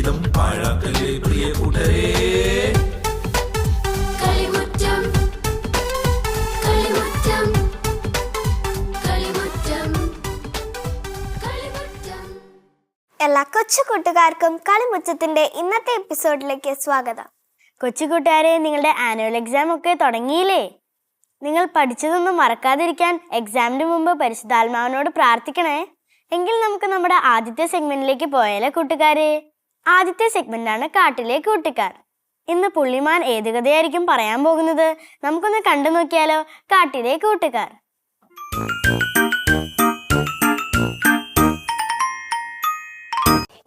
ജീവിതം പാഴാക്കല്ലേ പ്രിയ കൂട്ടരേ. എല്ലാ കൊച്ചു കൂട്ടുകാർക്കും കളിമുറ്റത്തിന്റെ ഇന്നത്തെ എപ്പിസോഡിലേക്ക് സ്വാഗതം. കൊച്ചു കൂട്ടുകാരെ, നിങ്ങളുടെ ആനുവൽ എക്സാം ഒക്കെ തുടങ്ങിയില്ലേ? നിങ്ങൾ പഠിച്ചതൊന്നും മറക്കാതിരിക്കാൻ എക്സാമിന് മുമ്പ് പരിശുദ്ധാത്മാവിനോട് പ്രാർത്ഥിക്കണേ. എങ്കിൽ നമുക്ക് നമ്മുടെ ആദ്യത്തെ സെഗ്മെന്റിലേക്ക് പോയാലോ കൂട്ടുകാരെ? ആദ്യത്തെ സെഗ്മെന്റാണ് കാട്ടിലെ കൂട്ടുകാർ. ഇന്ന് പുള്ളിമാൻ ഏത് കഥയായിരിക്കും പറയാൻ പോകുന്നത്? നമുക്കൊന്ന് കണ്ടു നോക്കിയാലോ? കാട്ടിലെ കൂട്ടുകാർ.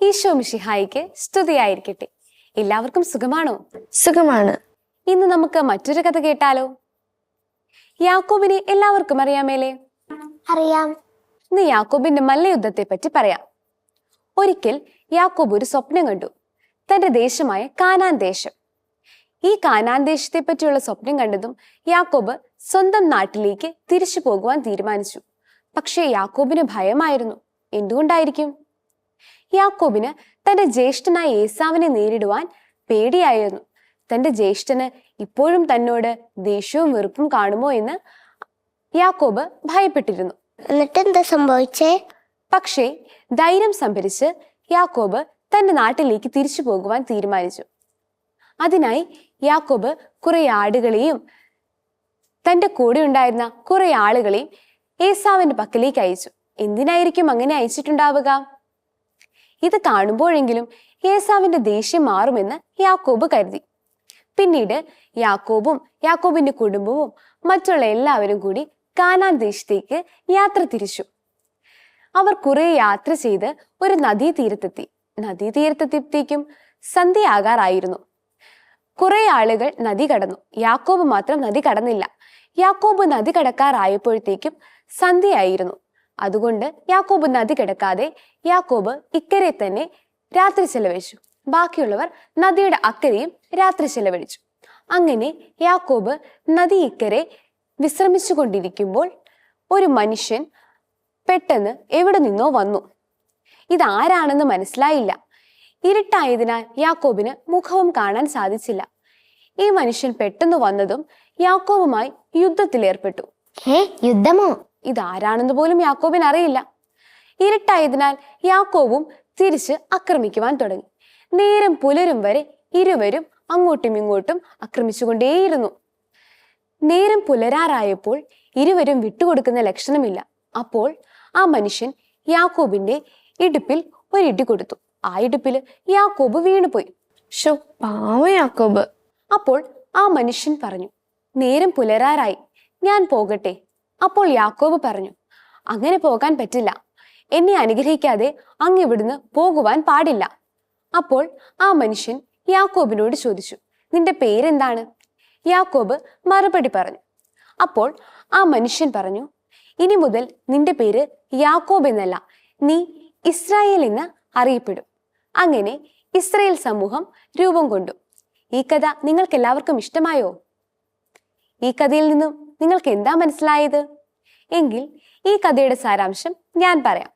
ഈശോ മിശിഹായിക്ക് സ്തുതിയായിരിക്കട്ടെ. എല്ലാവർക്കും സുഖമാണോ? സുഖമാണ്. ഇന്ന് നമുക്ക് മറ്റൊരു കഥ കേട്ടാലോ? യാക്കോബിനെ എല്ലാവർക്കും അറിയാമേലേ? അറിയാം. ഇന്ന് യാക്കോബിന്റെ മല്ലയുദ്ധത്തെ പറ്റി പറയാം. ഒരിക്കൽ യാക്കോബ് ഒരു സ്വപ്നം കണ്ടു. തന്റെ ദേശമായ കാനാൻ ദേശം. ഈ കാനാൻ ദേശത്തെ പറ്റിയുള്ള സ്വപ്നം കണ്ടതും യാക്കോബ് സ്വന്തം നാട്ടിലേക്ക് തിരിച്ചു പോകുവാൻ തീരുമാനിച്ചു. പക്ഷേ യാക്കോബിന് ഭയമായിരുന്നു. എന്തുകൊണ്ടായിരിക്കും? യാക്കോബിന് തന്റെ ജ്യേഷ്ഠനായ ഏസാവിനെ നേരിടുവാൻ പേടിയായിരുന്നു. തന്റെ ജ്യേഷ്ഠന് ഇപ്പോഴും തന്നോട് ദേഷ്യവും വെറുപ്പും കാണുമോ എന്ന് യാക്കോബ് ഭയപ്പെട്ടിരുന്നു. എന്നിട്ട് എന്താ സംഭവിച്ചേ? പക്ഷേ ധൈര്യം സംഭരിച്ച് യാക്കോബ് തന്റെ നാട്ടിലേക്ക് തിരിച്ചു പോകുവാൻ തീരുമാനിച്ചു. അതിനായി യാക്കോബ് കുറെ ആടുകളെയും തന്റെ കൂടെ ഉണ്ടായിരുന്ന കുറെ ആളുകളെയും ഏസാവിന്റെ പക്കലേക്ക് അയച്ചു. എന്തിനായിരിക്കും അങ്ങനെ അയച്ചിട്ടുണ്ടാവുക? ഇത് കാണുമ്പോഴെങ്കിലും ഏസാവിന്റെ ദേഷ്യം മാറുമെന്ന് യാക്കോബ് കരുതി. പിന്നീട് യാക്കോബും യാക്കോബിന്റെ കുടുംബവും മറ്റുള്ള എല്ലാവരും കൂടി കാനാൻ ദേശത്തേക്ക് യാത്ര തിരിച്ചു. അവർ കുറെ യാത്ര ചെയ്ത് ഒരു നദീതീരത്തെത്തി. നദീതീരത്തെത്തിയപ്പോഴേക്കും സന്ധ്യയാകാറായിരുന്നു. കുറെ ആളുകൾ നദി കടന്നു. യാക്കോബ് മാത്രം നദി കടന്നില്ല. യാക്കോബ് നദി കടക്കാറായപ്പോഴത്തേക്കും സന്ധ്യയായിരുന്നു. അതുകൊണ്ട് യാക്കോബ് നദി കിടക്കാതെ യാക്കോബ് ഇക്കരെ തന്നെ രാത്രി ചെലവഴിച്ചു. ബാക്കിയുള്ളവർ നദിയുടെ അക്കരെയും രാത്രി ചെലവഴിച്ചു. അങ്ങനെ യാക്കോബ് നദി ഇക്കരെ വിശ്രമിച്ചു കൊണ്ടിരിക്കുമ്പോൾ ഒരു മനുഷ്യൻ പെട്ടെന്ന് എവിടെ നിന്നോ വന്നു. ഇതാരാണെന്ന് മനസ്സിലായില്ല. ഇരുട്ടായതിനാൽ യാക്കോബിന് മുഖവും കാണാൻ സാധിച്ചില്ല. ഈ മനുഷ്യൻ പെട്ടെന്ന് വന്നതും യാക്കോബുമായി യുദ്ധത്തിലേർപ്പെട്ടു. യുദ്ധമോ? ഇതാരാണെന്ന് പോലും യാക്കോബിന് അറിയില്ല. ഇരുട്ടായതിനാൽ യാക്കോബും തിരിച്ച് ആക്രമിക്കുവാൻ തുടങ്ങി. നേരം പുലരും വരെ ഇരുവരും അങ്ങോട്ടും ഇങ്ങോട്ടും ആക്രമിച്ചുകൊണ്ടേയിരുന്നു. നേരം പുലരാറായപ്പോൾ ഇരുവരും വിട്ടുകൊടുക്കുന്ന ലക്ഷണമില്ല. അപ്പോൾ ആ മനുഷ്യൻ യാക്കോബിന്റെ ഇടുപ്പിൽ ഒരിടി കൊടുത്തു. ആ ഇടുപ്പിൽ യാക്കോബ് വീണുപോയി. പാവ യാക്കോബ്. അപ്പോൾ ആ മനുഷ്യൻ പറഞ്ഞു, നേരം പുലരാറായി, ഞാൻ പോകട്ടെ. അപ്പോൾ യാക്കോബ് പറഞ്ഞു, അങ്ങനെ പോകാൻ പറ്റില്ല. എന്നെ അനുഗ്രഹിക്കാതെ അങ്ങ് ഇവിടുന്ന് പോകുവാൻ പാടില്ല. അപ്പോൾ ആ മനുഷ്യൻ യാക്കോബിനോട് ചോദിച്ചു, നിന്റെ പേരെന്താണ്? യാക്കോബ് മറുപടി പറഞ്ഞു. അപ്പോൾ ആ മനുഷ്യൻ പറഞ്ഞു, ഇനി മുതൽ നിന്റെ പേര് യാക്കോബ് എന്നല്ല, നീ ഇസ്രായേൽ എന്ന് അറിയപ്പെടും. അങ്ങനെ ഇസ്രായേൽ സമൂഹം രൂപം കൊണ്ടു. ഈ കഥ നിങ്ങൾക്ക് എല്ലാവർക്കും ഇഷ്ടമായോ? ഈ കഥയിൽ നിന്നും നിങ്ങൾക്ക് എന്താ മനസ്സിലായത്? എങ്കിൽ ഈ കഥയുടെ സാരാംശം ഞാൻ പറയാം.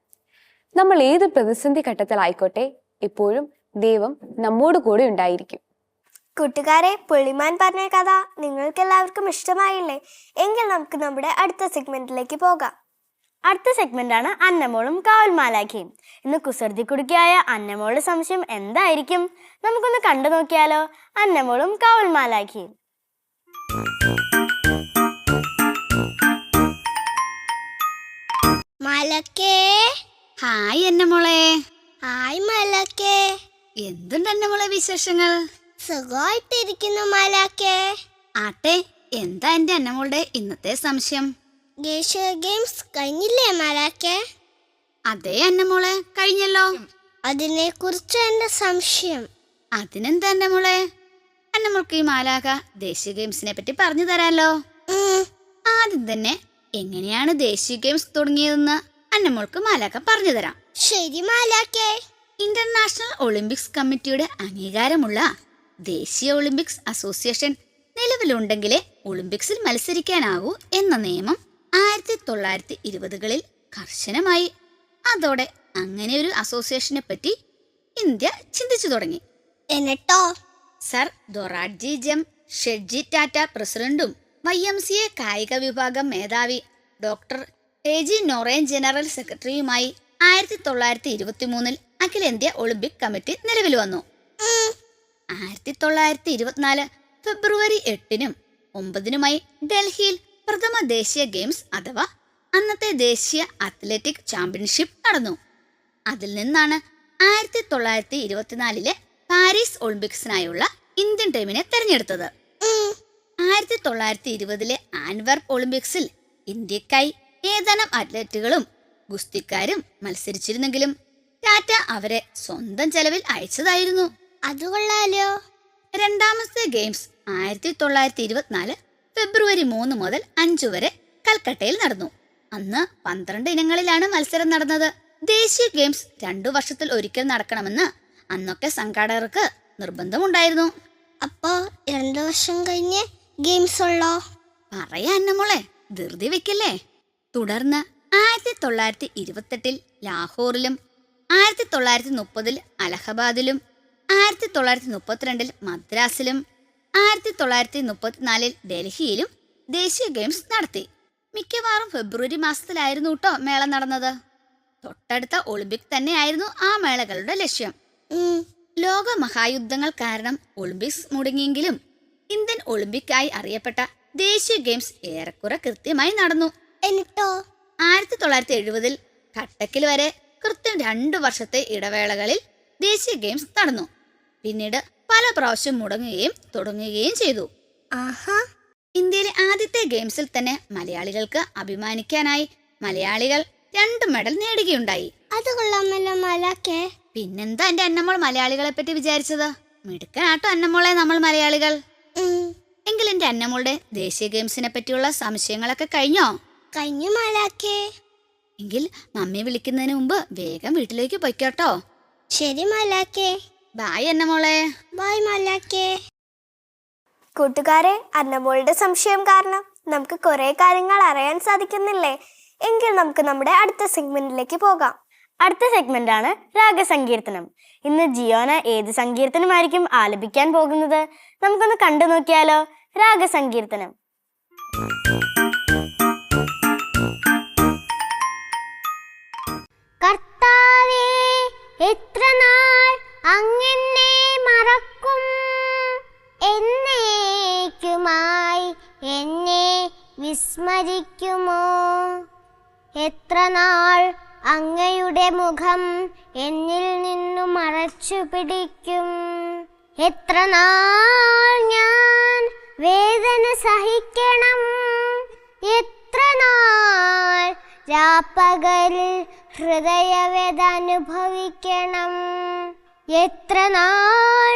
നമ്മൾ ഏത് പ്രതിസന്ധി ഘട്ടത്തിലായിക്കോട്ടെ, എപ്പോഴും ദൈവം നമ്മോട് കൂടെ ഉണ്ടായിരിക്കും. കൂട്ടുകാരെ, പുള്ളിമാൻ പറഞ്ഞ കഥ നിങ്ങൾക്ക് എല്ലാവർക്കും ഇഷ്ടമായില്ലേ? എങ്കിൽ നമുക്ക് നമ്മുടെ അടുത്ത സെഗ്മെന്റിലേക്ക് പോകാം. അടുത്ത സെഗ്മെന്റാണ് അന്നമോളും കാവൽ മാലാഖയും. ഇന്ന് കുസൃതി കുടുക്കിയായ അന്നമോളുടെ സംശയം എന്തായിരിക്കും? നമുക്കൊന്ന് കണ്ടു നോക്കിയാലോ? അന്നമോളും കാവൽ മാലാഖയും. മലക്കേ. ഹായ് എന്നെ മോളെ. ഹായ് മലക്കേ. എന്തുണ്ട് എന്നെ മോളെ വിശേഷങ്ങൾ? സുഖമായിട്ടിരിക്കുന്നു മലക്കേ. ആട്ടെ, എന്താ എന്റെ അന്നമോളുടെ ഇന്നത്തെ സംശയം? ദേശീയ ഗെയിംസ് കഴിഞ്ഞില്ലേ മലക്കേ? അതെ അന്നമോളെ, കഴിഞ്ഞല്ലോ. അതിനെ കുറിച്ച് എന്റെ സംശയം. അതിനെന്താ അന്നമോളെ? അന്നമോൾക്ക് ഈ മാലാഖ ദേശീയ ഗെയിംസിനെ പറ്റി പറഞ്ഞു തരാലോ. ആദ്യം തന്നെ എങ്ങനെയാണ് ദേശീയ ഗെയിംസ് തുടങ്ങിയതെന്ന് അന്നമോൾക്ക് മാലാഖ പറഞ്ഞു തരാം. ശരി മാലാഖേ. ഇന്റർനാഷണൽ ഒളിമ്പിക്സ് കമ്മിറ്റിയുടെ അംഗീകാരമുള്ള ദേശീയ ഒളിമ്പിക്സ് അസോസിയേഷൻ നിലവിലുണ്ടെങ്കിലേ ഒളിമ്പിക്സിൽ മത്സരിക്കാനാകൂ എന്ന നിയമം 1920കളിൽ കർശനമായി. അതോടെ അങ്ങനെ ഒരു അസോസിയേഷനെ പറ്റി ഇന്ത്യ ചിന്തിച്ചു തുടങ്ങി. എന്നിട്ടോ? സർ ദൊറാഡ്ജി ഷെഡ്ജി ടാറ്റ പ്രസിഡന്റും YMCA കായിക വിഭാഗം മേധാവി ഡോക്ടർ AG നൊറേൻ ജനറൽ സെക്രട്ടറിയുമായി 1923 അഖിലേന്ത്യാ ഒളിമ്പിക് കമ്മിറ്റി നിലവിൽ വന്നു. 1924 ഫെബ്രുവരി 8-നും 9-നുമായി ഡൽഹിയിൽ പ്രഥമ ദേശീയ ഗെയിംസ് അഥവാ അന്നത്തെ ദേശീയ അത്ലറ്റിക് ചാമ്പ്യൻഷിപ്പ് നടന്നു. അതിൽ നിന്നാണ് 1924 പാരീസ് ഒളിമ്പിക്സിനായുള്ള ഇന്ത്യൻ ടീമിനെ തെരഞ്ഞെടുത്തത്. 1920 ആൻവർപ്പ് ഒളിമ്പിക്സിൽ ഇന്ത്യക്കായി ഏതാനും അത്ലറ്റുകളും ഗുസ്തിക്കാരും മത്സരിച്ചിരുന്നെങ്കിലും ടാറ്റ അവരെ സ്വന്തം ചെലവിൽ അയച്ചതായിരുന്നു. അതുകൊള്ളാലോ. രണ്ടാമത്തെ ഗെയിംസ് 1924 ഫെബ്രുവരി 3 മുതൽ 5 വരെ കൽക്കട്ടയിൽ നടന്നു. അന്ന് 12 ഇനങ്ങളിലാണ് മത്സരം നടന്നത്. ദേശീയ ഗെയിംസ് 2 വർഷത്തിൽ ഒരിക്കൽ നടക്കണമെന്ന് അന്നൊക്കെ സംഘാടകർക്ക് നിർബന്ധമുണ്ടായിരുന്നു. അപ്പോ 2 വർഷം കഴിഞ്ഞ് ഗെയിംസ് ഉള്ളോ? പറയാ അന്നമോളെ, ധൃതി വെക്കല്ലേ. തുടർന്ന് 1928 ലാഹോറിലും 1930 അലഹബാദിലും 1932 മദ്രാസിലും 1934 ഡൽഹിയിലും ദേശീയ ഗെയിംസ് നടത്തി. മിക്കവാറും ഫെബ്രുവരി മാസത്തിലായിരുന്നു കേട്ടോ മേള നടന്നത്. തൊട്ടടുത്ത ഒളിമ്പിക് തന്നെയായിരുന്നു ആ മേളകളുടെ ലക്ഷ്യം. ലോക മഹായുദ്ധങ്ങൾ കാരണം ഒളിമ്പിക്സ് മുടങ്ങിയെങ്കിലും ഇന്ത്യൻ ഒളിമ്പിക്കായി അറിയപ്പെട്ട ദേശീയ ഗെയിംസ് ഏറെക്കുറെ കൃത്യമായി നടന്നു. എന്നിട്ടോ? 1970 കട്ടക്കിൽ വരെ കൃത്യം 2 വർഷത്തെ ഇടവേളകളിൽ ദേശീയ ഗെയിംസ് നടന്നു. പിന്നീട് പല പ്രാവശ്യം മുടങ്ങുകയും തുടങ്ങുകയും ചെയ്തു. ഇന്ത്യയിലെ ആദ്യത്തെ ഗെയിംസിൽ തന്നെ മലയാളികൾക്ക് അഭിമാനിക്കാനായി മലയാളികൾ 2 മെഡൽ നേടുകയുണ്ടായി. അത് കൊള്ളാമല്ലോ മാലാക്കേ. പിന്നെന്താ എന്റെ അന്നമ്മോൾ മലയാളികളെ പറ്റി വിചാരിച്ചത്? മിടുക്കനാട്ടോ അന്നമ്മോളെ നമ്മൾ മലയാളികൾ. എങ്കിൽ എന്റെ അന്നമ്മോളുടെ ദേശീയ ഗെയിംസിനെ പറ്റിയുള്ള സംശയങ്ങളൊക്കെ കഴിഞ്ഞോ? കഴിഞ്ഞു മാലാക്കേ. എങ്കിൽ മമ്മി വിളിക്കുന്നതിന് മുമ്പ് വേഗം വീട്ടിലേക്ക് പൊയ്ക്കോട്ടോ. ശരി മാലാക്കേ. ബായ് അന്നമോളെ. ബായ് മാലാക്കേ. കൂട്ടുകാരെ, അന്നമോളുടെ സംശയം കാരണം നമുക്ക് കുറെ കാര്യങ്ങൾ അറിയാൻ സാധിക്കുന്നില്ലേ? എങ്കിൽ നമുക്ക് നമ്മുടെ അടുത്ത സെഗ്മെന്റിലേക്ക് പോകാം. അടുത്ത സെഗ്മെന്റ് ആണ് രാഗസങ്കീർത്തനം. ഇന്ന് ജിയോന ഏത് സങ്കീർത്തനമായിരിക്കും ആലപിക്കാൻ പോകുന്നത്? നമുക്കൊന്ന് കണ്ടു നോക്കിയാലോ. രാഗസങ്കീർത്തനം. കർത്താവേ, എത്ര നാൾ അങ്ങെന്നെ മറക്കും? എന്നേക്കുമായി എന്നെ വിസ്മരിക്കുമോ? എത്ര നാൾ അങ്ങയുടെ മുഖം എന്നിൽ നിന്നു മറച്ചു പിടിക്കും? എത്ര നാൾ ഞാൻ വേദന സഹിക്കണം? എത്ര നാൾ രാപ്പകലിൽ ഹൃദയവേദന അനുഭവിക്കണം? എത്ര നാൾ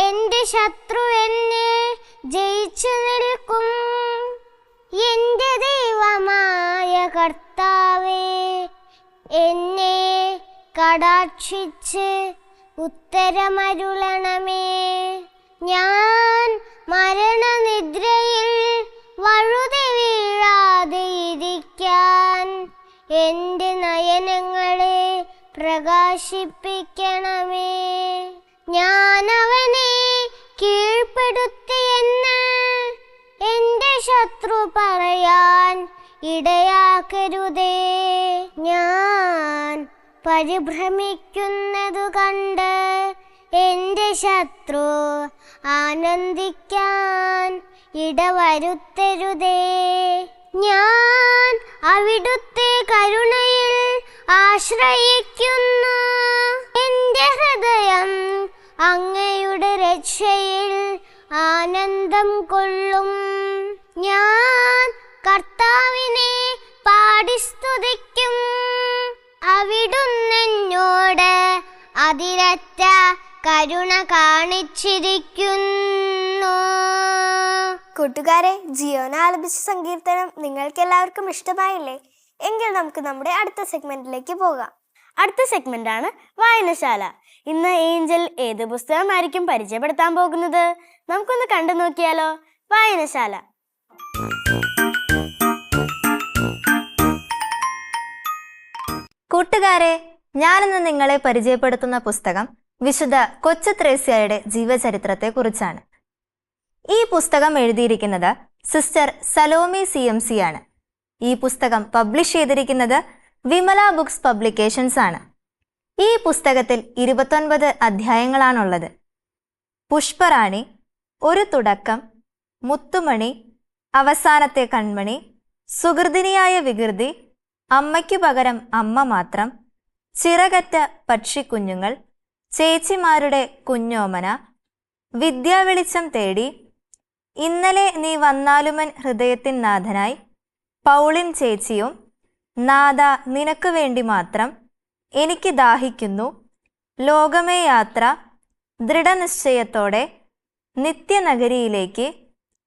എന്റെ ശത്രു എന്നെ ജയിച്ചു നിൽക്കും? എന്റെ ദൈവമായ കർത്താവേ, എന്നെ കടാക്ഷിച്ച് ഉത്തരമരുളണമേ. ഞാൻ മരണനിദ്രയിൽ വഴുതി വീഴാതെ ഇരിക്കാൻ എന്റെ നയനങ്ങളെ പ്രകാശിപ്പിക്കണമേ. ഞാൻ അവനെ കീഴ്പ്പെടുത്തിയെന്ന് എന്റെ ശത്രു പറയാൻ ഇടയാക്കരുതേ. ഞാൻ പരിഭ്രമിക്കുന്നതു കണ്ട് എന്റെ ശത്രു ആനന്ദിക്കാൻ ഇടവരുത്തരുതേ. ഞാൻ അവിടുത്തെ കരുണയിൽ ആശ്രയിക്കുന്നു. എന്റെ ഹൃദയം അങ്ങയുടെ രക്ഷയിൽ ആനന്ദം കൊള്ളും. ഞാൻ കർത്താവിനെ പാടി സ്തുതിക്കും. അവിടുന്നെന്നോട് അതിരറ്റ കരുണ കാണിച്ചിരിക്കുന്നു. കൂട്ടുകാരെ, ജിയോന ആലപിച്ച സങ്കീർത്തനം നിങ്ങൾക്ക് എല്ലാവർക്കും ഇഷ്ടമായില്ലേ? എങ്കിൽ നമുക്ക് നമ്മുടെ അടുത്ത സെഗ്മെന്റിലേക്ക് പോകാം. അടുത്ത സെഗ്മെന്റ് ആണ് വായനശാല. ഇന്ന് ഏഞ്ചൽ ഏത് പുസ്തകമായിരിക്കും പരിചയപ്പെടുത്താൻ പോകുന്നത്? നമുക്കൊന്ന് കണ്ടു നോക്കിയാലോ. വായനശാല. കൂട്ടുകാരെ, ഞാനിന്ന് നിങ്ങളെ പരിചയപ്പെടുത്തുന്ന പുസ്തകം വിശുദ്ധ കൊച്ചു ത്രേസ്യയുടെ ജീവചരിത്രത്തെക്കുറിച്ചാണ്. ഈ പുസ്തകം എഴുതിയിരിക്കുന്നത് സിസ്റ്റർ സലോമി CMC ആണ്. ഈ പുസ്തകം പബ്ലിഷ് ചെയ്തിരിക്കുന്നത് വിമല ബുക്സ് പബ്ലിക്കേഷൻസ് ആണ്. ഈ പുസ്തകത്തിൽ 29 അധ്യായങ്ങളാണുള്ളത്. പുഷ്പറാണി, ഒരു തുടക്കം, മുത്തുമണി, അവസാനത്തെ കൺമണി, സുഹൃദിനിയായ വികൃതി, അമ്മയ്ക്കു പകരം അമ്മ മാത്രം, ചിറകറ്റ പക്ഷിക്കുഞ്ഞുങ്ങൾ, ചേച്ചിമാരുടെ കുഞ്ഞോമന, വിദ്യാവെളിച്ചം തേടി, ഇന്നലെ നീ വന്നാലുമൻ ഹൃദയത്തിൻ നാഥനായി, പൗളിൻ ചേച്ചിയും, നാഥ നിനക്ക് വേണ്ടി മാത്രം, എനിക്ക് ദാഹിക്കുന്നു, ലോകമേ യാത്ര, ദൃഢനിശ്ചയത്തോടെ, നിത്യനഗരിയിലേക്ക്,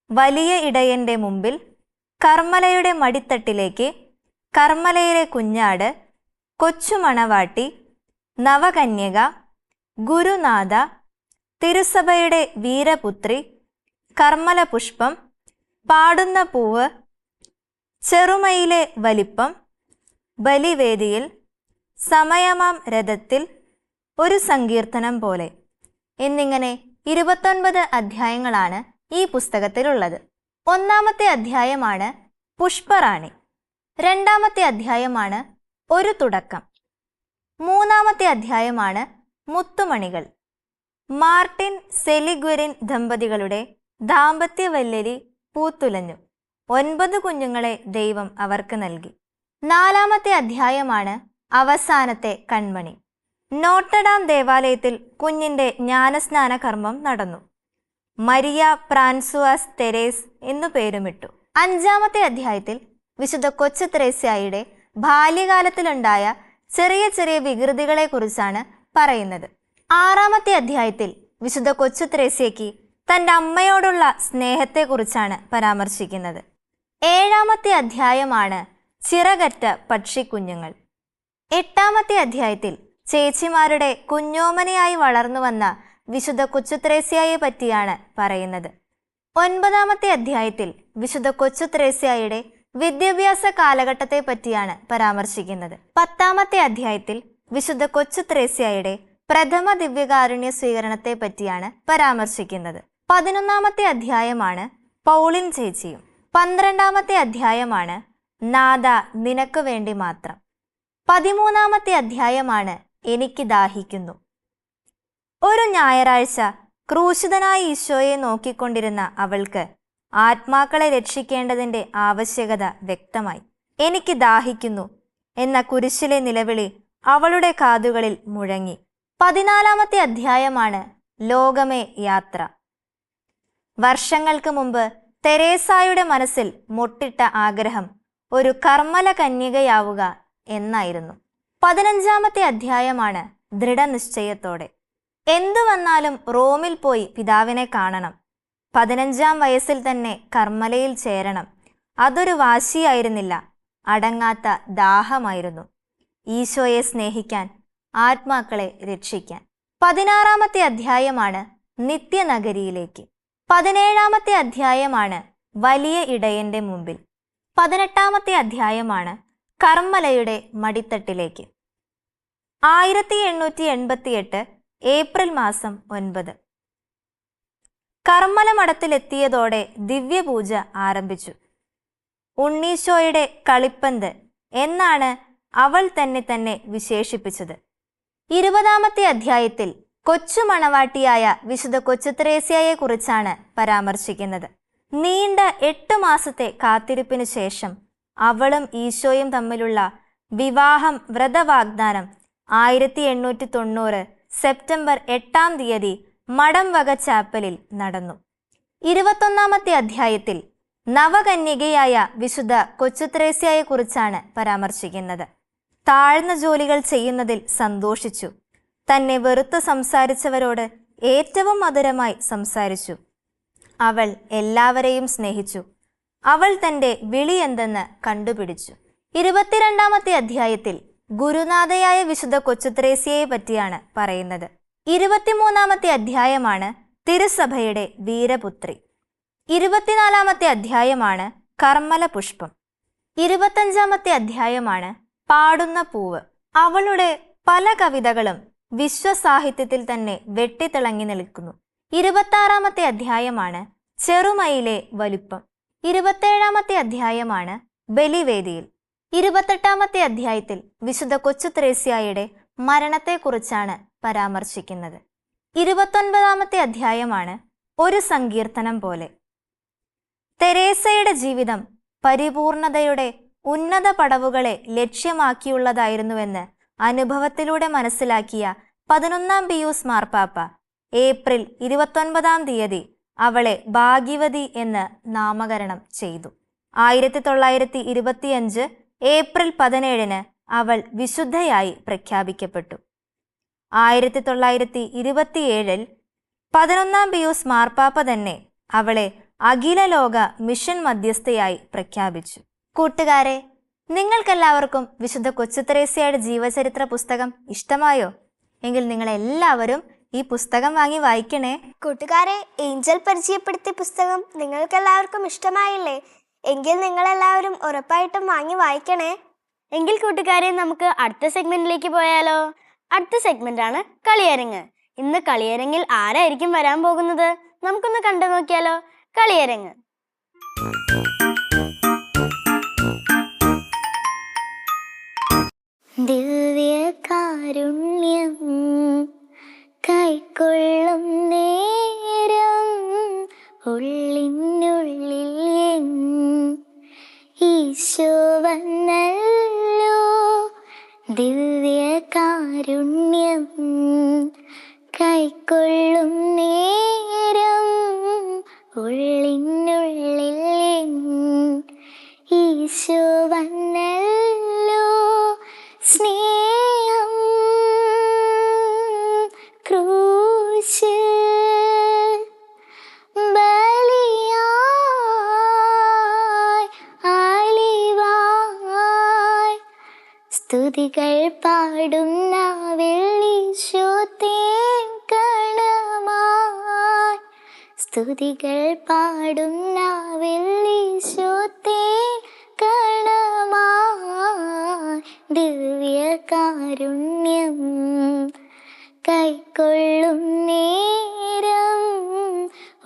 വലിയ ഇടയൻ്റെ മുമ്പിൽ, കർമ്മലയുടെ മടിത്തട്ടിലേക്ക്, കർമ്മലയിലെ കുഞ്ഞാട്, കൊച്ചുമണവാട്ടി, നവകന്യക, ഗുരുനാഥ, തിരുസഭയുടെ വീരപുത്രി, കർമ്മല പുഷ്പം, പാടുന്ന പൂവ്, ചെറുമയിലെ വലിപ്പം, ബലിവേദിയിൽ, സമയമാം രഥത്തിൽ, ഒരു സങ്കീർത്തനം പോലെ എന്നിങ്ങനെ 29 അധ്യായങ്ങളാണ് ഈ പുസ്തകത്തിലുള്ളത്. ഒന്നാമത്തെ അധ്യായമാണ് പുഷ്പറാണി, രണ്ടാമത്തെ അധ്യായമാണ് ഒരു തുടക്കം, മൂന്നാമത്തെ അധ്യായമാണ് മുത്തുമണികൾ. മാർട്ടിൻ സെലിഗ്വരിൻ ദമ്പതികളുടെ ദാമ്പത്യവല്ലരി പൂത്തുലഞ്ഞു. 9 കുഞ്ഞുങ്ങളെ ദൈവം അവർക്ക് നൽകി. നാലാമത്തെ അധ്യായമാണ് അവസാനത്തെ കൺമണി. നോട്ടഡാം ദേവാലയത്തിൽ കുഞ്ഞിൻ്റെ ജ്ഞാനസ്നാന കർമ്മം നടന്നു. മരിയ ഫ്രാൻസുവാസ് തെരേസ് എന്നു പേരുമിട്ടു. അഞ്ചാമത്തെ അധ്യായത്തിൽ വിശുദ്ധ കൊച്ചു ത്രേസ്യയുടെ ബാല്യകാലത്തിലുണ്ടായ ചെറിയ ചെറിയ വികൃതികളെക്കുറിച്ചാണ് പറയുന്നത്. ആറാമത്തെ അധ്യായത്തിൽ വിശുദ്ധ കൊച്ചു ത്രേസ്യയ്ക്ക് തൻ്റെ അമ്മയോടുള്ള സ്നേഹത്തെക്കുറിച്ചാണ് പരാമർശിക്കുന്നത്. ഏഴാമത്തെ അധ്യായമാണ് ചിറകറ്റ പക്ഷിക്കുഞ്ഞുങ്ങൾ. എട്ടാമത്തെ അധ്യായത്തിൽ ചേച്ചിമാരുടെ കുഞ്ഞോമനയായി വളർന്നു വന്ന വിശുദ്ധ കൊച്ചു ത്രേസ്യയെ പറ്റിയാണ് പറയുന്നത്. ഒൻപതാമത്തെ അധ്യായത്തിൽ വിശുദ്ധ കൊച്ചു ത്രേസ്യയുടെ വിദ്യാഭ്യാസ കാലഘട്ടത്തെ പറ്റിയാണ് പരാമർശിക്കുന്നത്. പത്താമത്തെ അധ്യായത്തിൽ വിശുദ്ധ കൊച്ചു ത്രേസ്യയുടെ പ്രഥമ ദിവ്യകാരുണ്യ സ്വീകരണത്തെ പറ്റിയാണ് പരാമർശിക്കുന്നത്. 11ാമത്തെ അധ്യായമാണ് പൗളിൻ ചേച്ചിയും. 12ാമത്തെ അധ്യായമാണ് നാഥ നിനക്ക് വേണ്ടി മാത്രം. 13ാമത്തെ അധ്യായമാണ് എനിക്ക് ദാഹിക്കുന്നു. ഒരു ഞായറാഴ്ച ക്രൂശിതനായ ഈശോയെ നോക്കിക്കൊണ്ടിരുന്ന അവൾക്ക് ആത്മാക്കളെ രക്ഷിക്കേണ്ടതിൻ്റെ ആവശ്യകത വ്യക്തമായി. എനിക്ക് ദാഹിക്കുന്നു എന്ന കുരിശിലെ നിലവിളി അവളുടെ കാതുകളിൽ മുഴങ്ങി. 14ാമത്തെ അധ്യായമാണ് ലോകമേ യാത്ര. വർഷങ്ങൾക്ക് മുമ്പ് തെരേസായുടെ മനസ്സിൽ മുട്ടിട്ട ആഗ്രഹം ഒരു കർമ്മല കന്യകയാവുക എന്നായിരുന്നു. 15ാമത്തെ അധ്യായമാണ് ദൃഢനിശ്ചയത്തോടെ. എന്തു വന്നാലും റോമിൽ പോയി പിതാവിനെ കാണണം. 15ാം വയസ്സിൽ തന്നെ കർമ്മലയിൽ ചേരണം. അതൊരു വാശിയായിരുന്നില്ല, അടങ്ങാത്ത ദാഹമായിരുന്നു. ഈശോയെ സ്നേഹിക്കാൻ, ആത്മാക്കളെ രക്ഷിക്കാൻ. 16ാമത്തെ അധ്യായമാണ് നിത്യനഗരിയിലേക്ക്. 17ാമത്തെ അധ്യായമാണ് വലിയ ഇടയൻ്റെ മുമ്പിൽ. 18ാമത്തെ അധ്യായമാണ് കർമ്മലയുടെ മടിത്തട്ടിലേക്ക്. 1888 ഏപ്രിൽ മാസം 9 കർമ്മല മഠത്തിലെത്തിയതോടെ ദിവ്യപൂജ ആരംഭിച്ചു. ഉണ്ണീശോയുടെ കളിപ്പന്ത് എന്നാണ് അവൾ തന്നെ വിശേഷിപ്പിച്ചത്. 20ാമത്തെ അധ്യായത്തിൽ കൊച്ചു മണവാട്ടിയായ വിശുദ്ധ കൊച്ചു ത്രേസ്യയെ കുറിച്ചാണ് പരാമർശിക്കുന്നത്. നീണ്ട 8 മാസത്തെ കാത്തിരിപ്പിനു ശേഷം അവളും ഈശോയും തമ്മിലുള്ള വിവാഹം വ്രതവാഗ്ദാനം 1890 സെപ്റ്റംബർ 8-ാം തീയതി മഠം വക ചാപ്പലിൽ നടന്നു. 21ാമത്തെ അധ്യായത്തിൽ നവകന്യകയായ വിശുദ്ധ കൊച്ചു ത്രേസ്യയെ കുറിച്ചാണ് പരാമർശിക്കുന്നത്. താഴ്ന്ന ജോലികൾ ചെയ്യുന്നതിൽ സന്തോഷിച്ചു. തന്നെ വെറുത്ത് സംസാരിച്ചവരോട് ഏറ്റവും മധുരമായി സംസാരിച്ചു. അവൾ എല്ലാവരെയും സ്നേഹിച്ചു. അവൾ തൻ്റെ വിളി എന്തെന്ന് കണ്ടുപിടിച്ചു. 22ാമത്തെ അധ്യായത്തിൽ ഗുരുനാഥയായ വിശുദ്ധ കൊച്ചു ത്രേസ്യയെ പറ്റിയാണ് പറയുന്നത്. 23ാമത്തെ അധ്യായമാണ് തിരുസഭയുടെ വീരപുത്രി. 24ാമത്തെ അധ്യായമാണ് കർമ്മല പുഷ്പം. 25ാമത്തെ അധ്യായമാണ് പാടുന്ന പൂവ്. അവളുടെ പല കവിതകളും വിശ്വസാഹിത്യത്തിൽ തന്നെ വെട്ടിത്തിളങ്ങി നിൽക്കുന്നു. 26-ാമത്തെ അധ്യായമാണ് ചെറുമയിലെ വലുപ്പം. 27-ാമത്തെ അധ്യായമാണ് ബലിവേദിയിൽ. 28-ാമത്തെ അധ്യായത്തിൽ വിശുദ്ധ കൊച്ചു ത്രേസ്യായുടെ മരണത്തെക്കുറിച്ചാണ് പരാമർശിക്കുന്നത്. 29-ാമത്തെ അധ്യായമാണ് ഒരു സങ്കീർത്തനം പോലെ. തെരേസയുടെ ജീവിതം പരിപൂർണതയുടെ ഉന്നത പടവുകളെ ലക്ഷ്യമാക്കിയുള്ളതായിരുന്നുവെന്ന് അനുഭവത്തിലൂടെ മനസ്സിലാക്കിയ 11-ാം പിയൂസ് മാർപ്പാപ്പ ഏപ്രിൽ 29-ാം തീയതി അവളെ ഭാഗ്യവതി എന്ന് നാമകരണം ചെയ്തു. 1925 ഏപ്രിൽ 17-ന് അവൾ വിശുദ്ധയായി പ്രഖ്യാപിക്കപ്പെട്ടു. 1927 11-ാം പിയൂസ് മാർപ്പാപ്പ തന്നെ അവളെ അഖില ലോക മിഷൻ മധ്യസ്ഥയായി പ്രഖ്യാപിച്ചു. കൂട്ടുകാരെ, നിങ്ങൾക്കെല്ലാവർക്കും വിശുദ്ധ കൊച്ചു ത്രേസ്യയുടെ ജീവചരിത്ര പുസ്തകം ഇഷ്ടമായോ? എങ്കിൽ നിങ്ങളെല്ലാവരും ഈ പുസ്തകം വാങ്ങി വായിക്കണേ. കൂട്ടുകാരെ, ഏഞ്ചൽ പരിചയപ്പെടുത്തിയ പുസ്തകം നിങ്ങൾക്കെല്ലാവർക്കും ഇഷ്ടമായില്ലേ? എങ്കിൽ നിങ്ങളെല്ലാവരും ഉറപ്പായിട്ടും വാങ്ങി വായിക്കണേ. എങ്കിൽ കൂട്ടുകാരെ, നമുക്ക് അടുത്ത സെഗ്മെന്റിലേക്ക് പോയാലോ? അടുത്ത സെഗ്മെന്റ് ആണ് കളിയരങ്ങ്. ഇന്ന് കളിയരങ്ങിൽ ആരായിരിക്കും വരാൻ പോകുന്നത്? നമുക്കൊന്ന് കണ്ടു നോക്കിയാലോ. കളിയരങ്ങ്. ദിവ്യകാരുണ്യം കൈക്കൊള്ളും നേരം ഉള്ളിനുള്ളിൽ ഈശോ വന്നല്ലോ. ദിവ്യകാരുണ്യം കൈക്കൊള്ളും നേരം ഉള്ളിനുള്ളിൽ ഈശോ വന്നല്ലോ. സ്നേഹം ക്രൂശിൽ ബലിയായി ആലിവായി സ്തുതികൾ പാടുന്ന ഈശോ തേങ്കണമായി. സ്തുതികൾ പാടുന്ന ഈശോ തേങ്കണമായി. ദിവ്യകാരുണ്യം കൈക്കൊള്ളും നേരം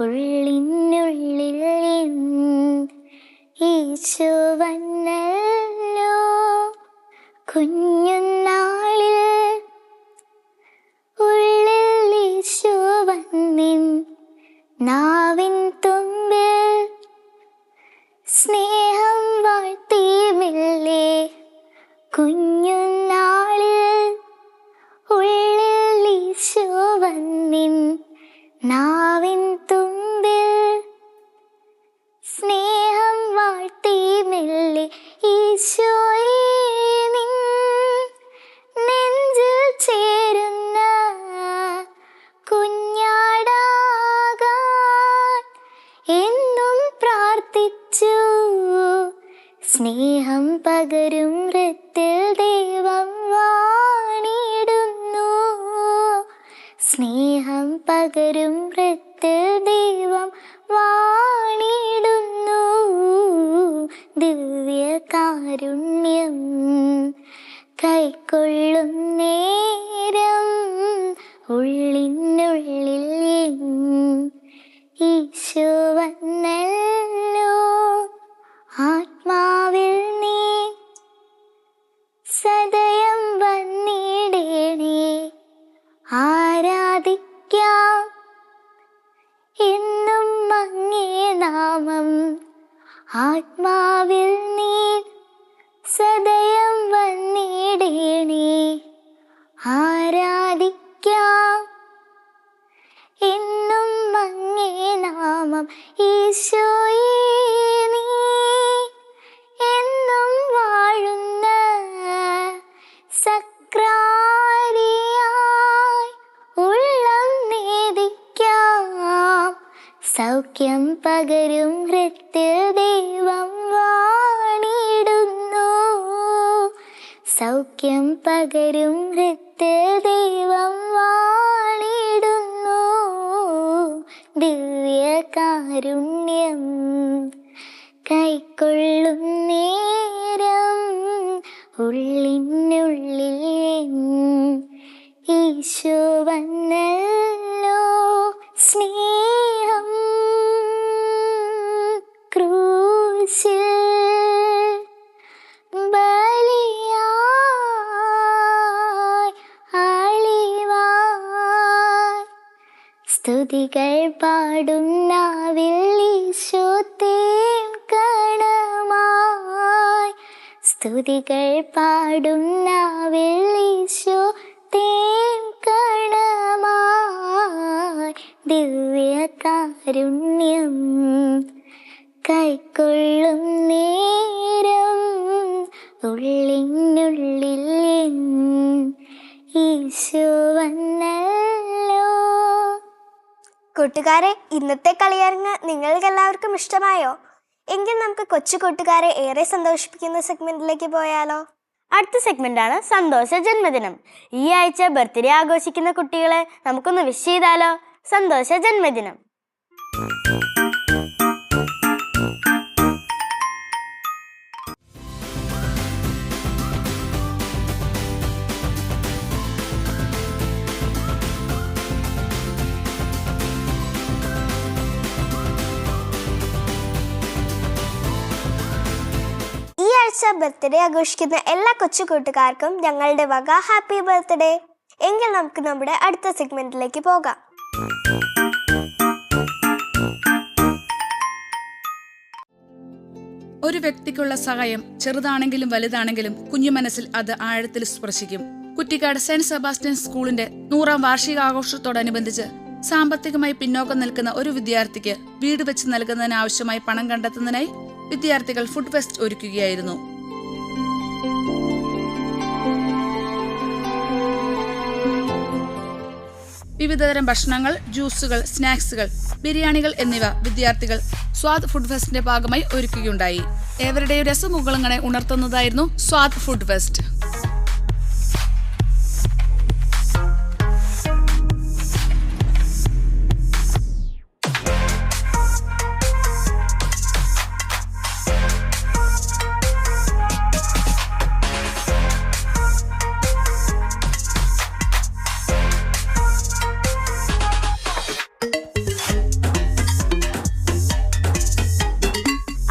ഉള്ളിനുള്ളിൽ ഈശോ വന്നല്ലോ. കുഞ്ഞുനാളിൽ ഉള്ളിൽ ഈശോ വന്നിൻ നാവിൻ തുമ്പിൽ സ്നേഹം വാഴ്ത്തി മെല്ലെ. കുഞ്ഞുനാളിൽ ഉള്ളിൽ ഈശോ വന്നിൻ നാവിൻ തുമ്പിൽ സ്നേഹം വാഴ്ത്തി മെല്ലെ. ഈശോയെ നിൻ നെഞ്ചിൽ ചേരുന്ന കുഞ്ഞാടാകാൻ എന്നും പ്രാർത്ഥിച്ചു. സ്നേഹം പകരും ഹൃത്തിൽ ദൈവം വാണിടുന്നു. സ്നേഹം പകരും ഹൃത്തിൽ ദൈവം വാണിടുന്നു. ദിവ്യകാരുണ്യം കൈക്കൊള്ളും നേരം ഉള്ളിനുള്ളിൽ ഈശോ വന്നല്ലോ. ആത്മാവിൽ നീ സദയം വന്നിടേണേ. ആരാധിക്കാം എന്നും അങ്ങേ നാമം. ആത്മാവിൽ നീ സദയം വന്നിടേണേ. ആരാധിക്കാം എന്നും അങ്ങേ നാമം. ഈശോയെ നീ എന്നും വാഴുന്ന സക്രാരിയായി ഉള്ളം നേദിക്കാം. സൗഖ്യം പകരും ഹൃത്തിൽ ദൈവം വാണിടുന്നു. സൗഖ്യം പകരും ഹൃത്തിൽ ദൈവം വാണിടുന്നു. ദിവ്യകാരുണ്യം കൈക്കൊള്ളും നേരം ഉള്ളിനുള്ളിൽ ഈശോ സ്നേഹം ക്രൂശിൽ ബലിയായി അളിവായി സ്തുതികൾ പാടുന്ന ഈശോ തേൻ കണമായി സ്തുതികൾ പാടുന്ന ഈശോ തേൻ കണമായി ദിവ്യകാരുണ്യം കൈക്കൊള്ളും നേരം ഉള്ളിനുള്ളിൽ ഈശോ വന്നല്ലോ. കൂട്ടുകാരെ, ഇന്നത്തെ കളിയരങ്ങ് നിങ്ങൾക്ക് എല്ലാവർക്കും ഇഷ്ടമായോ? എങ്കിൽ നമുക്ക് കൊച്ചു കൂട്ടുകാരെ ഏറെ സന്തോഷിപ്പിക്കുന്ന സെഗ്മെന്റിലേക്ക് പോയാലോ? അടുത്ത സെഗ്മെന്റ് ആണ് സന്തോഷ ജന്മദിനം. ഈ ആഴ്ച ബർത്ത്ഡേ ആഘോഷിക്കുന്ന കുട്ടികളെ നമുക്കൊന്ന് വിഷ് ചെയ്താലോ? സന്തോഷ ജന്മദിനം. ഈ ആഴ്ച ബർത്ത്ഡേ ആഘോഷിക്കുന്ന എല്ലാ കൊച്ചു കൂട്ടുകാർക്കും ഞങ്ങളുടെ വക ഹാപ്പി ബർത്ത്ഡേ. എങ്കിൽ നമുക്ക് നമ്മുടെ അടുത്ത സെഗ്മെന്റിലേക്ക് പോകാം. ഒരു വ്യക്തിക്കുള്ള സഹായം ചെറുതാണെങ്കിലും വലുതാണെങ്കിലും കുഞ്ഞു മനസ്സിൽ അത് ആഴത്തിൽ സ്പർശിക്കും. കുറ്റിക്കാട് സെന്റ് സെബാസ്റ്റ്യൻ സ്കൂളിന്റെ 100ാം വാർഷികാഘോഷത്തോടനുബന്ധിച്ച് സാമ്പത്തികമായി പിന്നോക്കം നിൽക്കുന്ന ഒരു വിദ്യാർത്ഥിക്ക് വീട് വെച്ച് നൽകുന്നതിനാവശ്യമായി പണം കണ്ടെത്തുന്നതിനായി വിദ്യാർത്ഥികൾ ഫുഡ് ഫെസ്റ്റ് ഒരുക്കുകയായിരുന്നു. വിവിധതരം ഭക്ഷണങ്ങൾ, ജ്യൂസുകൾ, സ്നാക്സുകൾ, ബിരിയാണികൾ എന്നിവ വിദ്യാർത്ഥികൾ സ്വാദ് ഫുഡ് ഫെസ്റ്റിന്റെ ഭാഗമായി ഒരുക്കുകയുണ്ടായി. ഏവരുടെയും രസമുകളങ്ങളെ ഉണർത്തുന്നതായിരുന്നു സ്വാദ് ഫുഡ് ഫെസ്റ്റ്.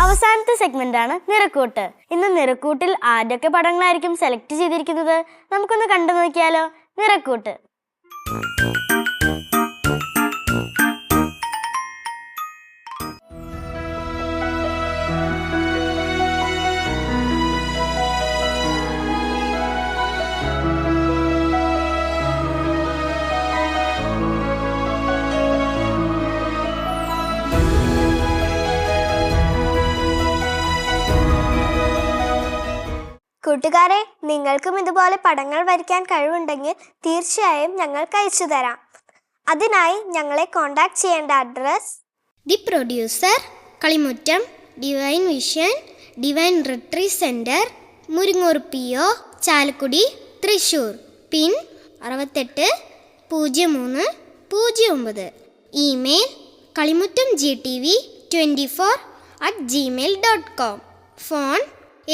അവസാനത്തെ സെഗ്മെന്റ് ആണ് നിറക്കൂട്ട്. ഇന്ന് നിറക്കൂട്ടിൽ ആരൊക്കെ പടങ്ങളായിരിക്കും സെലക്ട് ചെയ്തിരിക്കുന്നത്? നമുക്കൊന്ന് കണ്ടു നോക്കിയാലോ? നിറക്കൂട്ട്. കൂട്ടുകാരെ, നിങ്ങൾക്കും ഇതുപോലെ പടങ്ങൾ വരയ്ക്കാൻ കഴിവുണ്ടെങ്കിൽ തീർച്ചയായും ഞങ്ങൾക്ക് അയച്ചു തരാം. അതിനായി ഞങ്ങളെ കോൺടാക്ട് ചെയ്യേണ്ട address: the producer, Kalimuttam, divine vision, divine retreat centre, Muringoor PO, Chalakudy, Thrissur. Pin 680309. Email kalimutamgtv24@gmail.com. Phone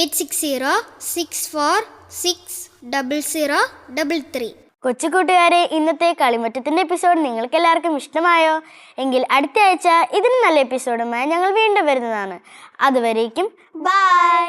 8606460033. കൊച്ചു കൂട്ടുകാരെ, ഇന്നത്തെ കളിമുറ്റത്തിന്റെ എപ്പിസോഡ് നിങ്ങൾക്ക് എല്ലാവർക്കും ഇഷ്ടമായോ? എങ്കിൽ അടുത്ത ആഴ്ച ഇതിന് നല്ല എപ്പിസോഡുമായി ഞങ്ങൾ വീണ്ടും വരുന്നതാണ്. അതുവരേക്കും ബൈ.